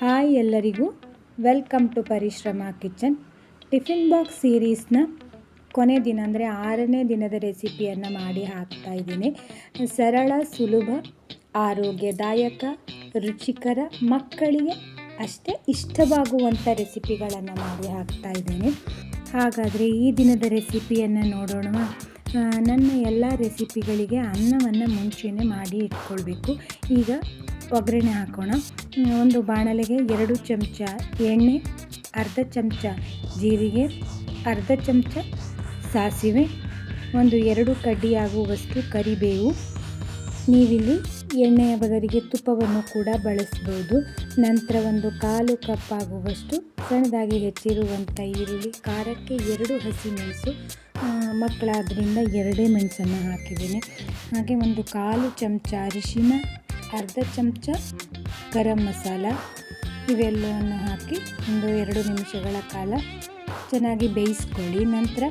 Hi ಎಲ್ಲರಿಗೂ welcome to ಪರಿಶ್ರಮ kitchen. Tiffin box ಸೀರೀಸ್ನ ಕೊನೆ ದಿನ ಅಂದರೆ 6ನೇ ದಿನದ ರೆಸಿಪಿಯನ್ನು ಮಾಡಿ ಹಾಕ್ತಾ ಇದ್ದೀನಿ. ಸರಳ, ಸುಲಭ, ಆರೋಗ್ಯದಾಯಕ, ರುಚಿಕರ, ಮಕ್ಕಳಿಗೆ ಅಷ್ಟೇ ಇಷ್ಟವಾಗುವಂಥ ರೆಸಿಪಿಗಳನ್ನು ಮಾಡಿ ಹಾಕ್ತಾ ಇದ್ದೀನಿ. ಹಾಗಾದರೆ ಈ ದಿನದ ರೆಸಿಪಿಯನ್ನು ನೋಡೋಣ. ನನ್ನ ಎಲ್ಲ ರೆಸಿಪಿಗಳಿಗೆ ಅನ್ನವನ್ನು ಮುಂಚೆನೇ ಮಾಡಿ ಇಟ್ಕೊಳ್ಬೇಕು. ಈಗ ಒಗ್ಗರಣೆ ಹಾಕೋಣ. ಒಂದು ಬಾಣಲೆಗೆ 2 ಚಮಚ ಎಣ್ಣೆ, ಅರ್ಧ ಚಮಚ ಜೀರಿಗೆ, ಅರ್ಧ ಚಮಚ ಸಾಸಿವೆ, ಒಂದು 2 ಕಡ್ಡಿಯಾಗುವಷ್ಟು ಕರಿಬೇವು. ನೀವಿಲ್ಲಿ ಎಣ್ಣೆಯ ಬದಲಿಗೆ ತುಪ್ಪವನ್ನು ಕೂಡ ಬಳಸ್ಬೋದು. ನಂತರ ಒಂದು 1/4 ಕಪ್ ಆಗುವಷ್ಟು ಸಣ್ಣದಾಗಿ ಹೆಚ್ಚಿರುವಂಥ ಈರುಳ್ಳಿ, ಖಾರಕ್ಕೆ 2 ಹಸಿಮೆಣಸು, ಮಕ್ಕಳಾದ್ರಿಂದ 2 ಮೆಣಸನ್ನು ಹಾಕಿದ್ದೀನಿ. ಹಾಗೆ ಒಂದು 1/4 ಚಮಚ ಅರಿಶಿನ, ಅರ್ಧ ಚಮಚ ಗರಂ ಮಸಾಲ, ಇವೆಲ್ಲವನ್ನು ಹಾಕಿ ಒಂದು 2 ನಿಮಿಷಗಳ ಕಾಲ ಚೆನ್ನಾಗಿ ಬೇಯಿಸ್ಕೊಳ್ಳಿ. ನಂತರ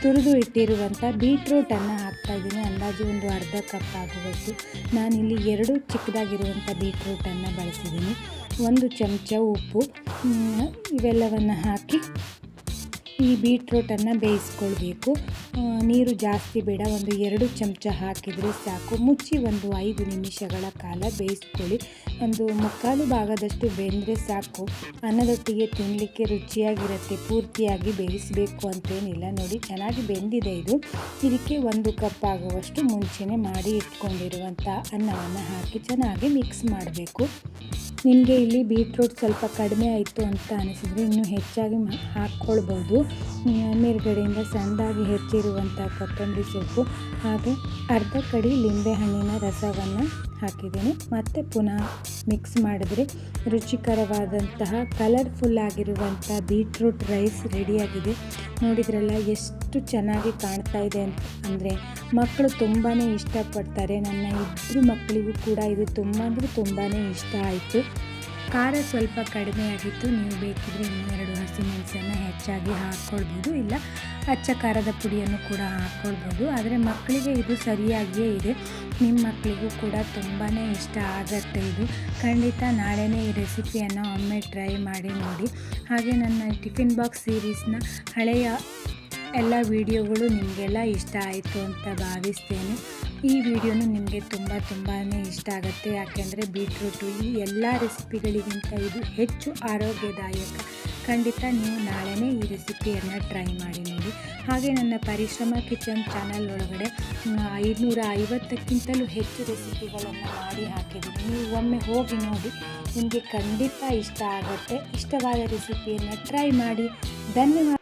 ತುರಿದು ಇಟ್ಟಿರುವಂಥ ಬೀಟ್ರೂಟನ್ನು ಹಾಕ್ತಾಯಿದ್ದೀನಿ. ಅಂದಾಜು ಒಂದು ಅರ್ಧ ಕಪ್ ಆಗುವಷ್ಟು. ನಾನಿಲ್ಲಿ 2 ಚಿಕ್ಕದಾಗಿರುವಂಥ ಬೀಟ್ರೂಟನ್ನು ಬಳಸಿದ್ದೀನಿ. 1 ಚಮಚ ಉಪ್ಪು, ಇವೆಲ್ಲವನ್ನು ಹಾಕಿ ಈ ಬೀಟ್ರೂಟನ್ನು ಬೇಯಿಸ್ಕೊಳ್ಬೇಕು. ನೀರು ಜಾಸ್ತಿ ಬೇಡ, ಒಂದು 2 ಚಮಚ ಹಾಕಿದರೆ ಸಾಕು. ಮುಚ್ಚಿ ಒಂದು 5 ನಿಮಿಷಗಳ ಕಾಲ ಬೇಯಿಸ್ಕೊಳ್ಳಿ. ಒಂದು 3/4 ಭಾಗದಷ್ಟು ಬೆಂದರೆ ಸಾಕು. ಅನ್ನದೊಟ್ಟಿಗೆ ತಿನ್ನಲಿಕ್ಕೆ ರುಚಿಯಾಗಿರುತ್ತೆ. ಪೂರ್ತಿಯಾಗಿ ಬೇಯಿಸಬೇಕು ಅಂತೇನಿಲ್ಲ. ನೋಡಿ, ಚೆನ್ನಾಗಿ ಬೆಂದಿದೆ ಇದು. ಇದಕ್ಕೆ 1 ಕಪ್ ಆಗುವಷ್ಟು ಮುಂಚೆನೇ ಮಾಡಿ ಇಟ್ಕೊಂಡಿರುವಂಥ ಅನ್ನವನ್ನು ಹಾಕಿ ಚೆನ್ನಾಗಿ ಮಿಕ್ಸ್ ಮಾಡಬೇಕು. ನಿಮಗೆ ಇಲ್ಲಿ ಬೀಟ್ರೂಟ್ ಸ್ವಲ್ಪ ಕಡಿಮೆ ಆಯಿತು ಅಂತ ಅನಿಸಿದರೆ ಇನ್ನೂ ಹೆಚ್ಚಾಗಿ ಹಾಕ್ಕೊಳ್ಬೋದು. ಮೇಲ್ಗಡೆಯಿಂದ ಸಣ್ಣದಾಗಿ ಹೆಚ್ಚಿರುವಂಥ ಕೊತ್ತಂಬರಿ ಸೊಪ್ಪು, ಹಾಗೆ ಅರ್ಧ ಕಡಿ ಲಿಂಬೆಹಣ್ಣಿನ ರಸವನ್ನು ಹಾಕಿದ್ದೀನಿ. ಮತ್ತು ಪುನಃ ಮಿಕ್ಸ್ ಮಾಡಿದ್ರೆ ರುಚಿಕರವಾದಂತಹ ಕಲರ್ಫುಲ್ ಆಗಿರುವಂಥ ಬೀಟ್ರೂಟ್ ರೈಸ್ ರೆಡಿಯಾಗಿದೆ. ನೋಡಿದ್ರಲ್ಲ ಎಷ್ಟು ಚೆನ್ನಾಗಿ ಕಾಣ್ತಾ ಇದೆ ಅಂದರೆ ಮಕ್ಕಳು ತುಂಬಾ ಇಷ್ಟಪಡ್ತಾರೆ. ನನ್ನ 2 ಮಕ್ಕಳಿಗೂ ಕೂಡ ಇದು ತುಂಬ ಅಂದರೆ ತುಂಬಾ ಇಷ್ಟ ಆಯಿತು. ಖಾರ ಸ್ವಲ್ಪ ಕಡಿಮೆ ಆಗಿತ್ತು. ನೀವು ಬೇಕಿದ್ರೆ ಇನ್ನೂ 2 ಹಸಿಮೆಣಸನ್ನು ಹೆಚ್ಚಾಗಿ ಹಾಕ್ಕೊಳ್ಬೋದು, ಇಲ್ಲ ಅಚ್ಚ ಖಾರದ ಪುಡಿಯನ್ನು ಕೂಡ ಹಾಕ್ಕೊಳ್ಬೋದು. ಆದರೆ ಮಕ್ಕಳಿಗೆ ಇದು ಸರಿಯಾಗಿಯೇ ಇದೆ. ನಿಮ್ಮ ಮಕ್ಕಳಿಗೂ ಕೂಡ ತುಂಬಾ ಇಷ್ಟ ಆಗತ್ತೆ ಇದು. ಖಂಡಿತ ನಾಳೆನೇ ಈ ರೆಸಿಪಿಯನ್ನು ಒಮ್ಮೆ ಟ್ರೈ ಮಾಡಿ ನೋಡಿ. ಹಾಗೆ ನನ್ನ ಟಿಫಿನ್ ಬಾಕ್ಸ್ ಸೀರೀಸ್ನ ಹಳೆಯ ಎಲ್ಲ ವಿಡಿಯೋಗಳು ನಿಮಗೆಲ್ಲ ಇಷ್ಟ ಆಯಿತು ಅಂತ ಭಾವಿಸ್ತೇನೆ. ಈ ವಿಡಿಯೋನು ನಿಮಗೆ ತುಂಬಾ ಇಷ್ಟ ಆಗುತ್ತೆ. ಯಾಕೆಂದರೆ ಬೀಟ್ರೂಟು ಈ ಎಲ್ಲ ರೆಸಿಪಿಗಳಿಗಿಂತ ಇದು ಹೆಚ್ಚು ಆರೋಗ್ಯದಾಯಕ. ಖಂಡಿತ ನೀವು ನಾಳೆನೇ ಈ ರೆಸಿಪಿಯನ್ನು ಟ್ರೈ ಮಾಡಿ ನೋಡಿ. ಹಾಗೆ ನನ್ನ ಪರಿಶ್ರಮ ಕಿಚನ್ ಚಾನಲ್ ಒಳಗಡೆ 550ಕ್ಕಿಂತಲೂ ಹೆಚ್ಚು ರೆಸಿಪಿಗಳನ್ನು ಮಾಡಿ ಹಾಕಿದ್ದೀನಿ. ನೀವು ಒಮ್ಮೆ ಹೋಗಿ ನೋಡಿ, ನಿಮಗೆ ಖಂಡಿತ ಇಷ್ಟ ಆಗುತ್ತೆ. ಇಷ್ಟವಾದ ರೆಸಿಪಿಯನ್ನು ಟ್ರೈ ಮಾಡಿ. ಧನ್ಯವಾದ.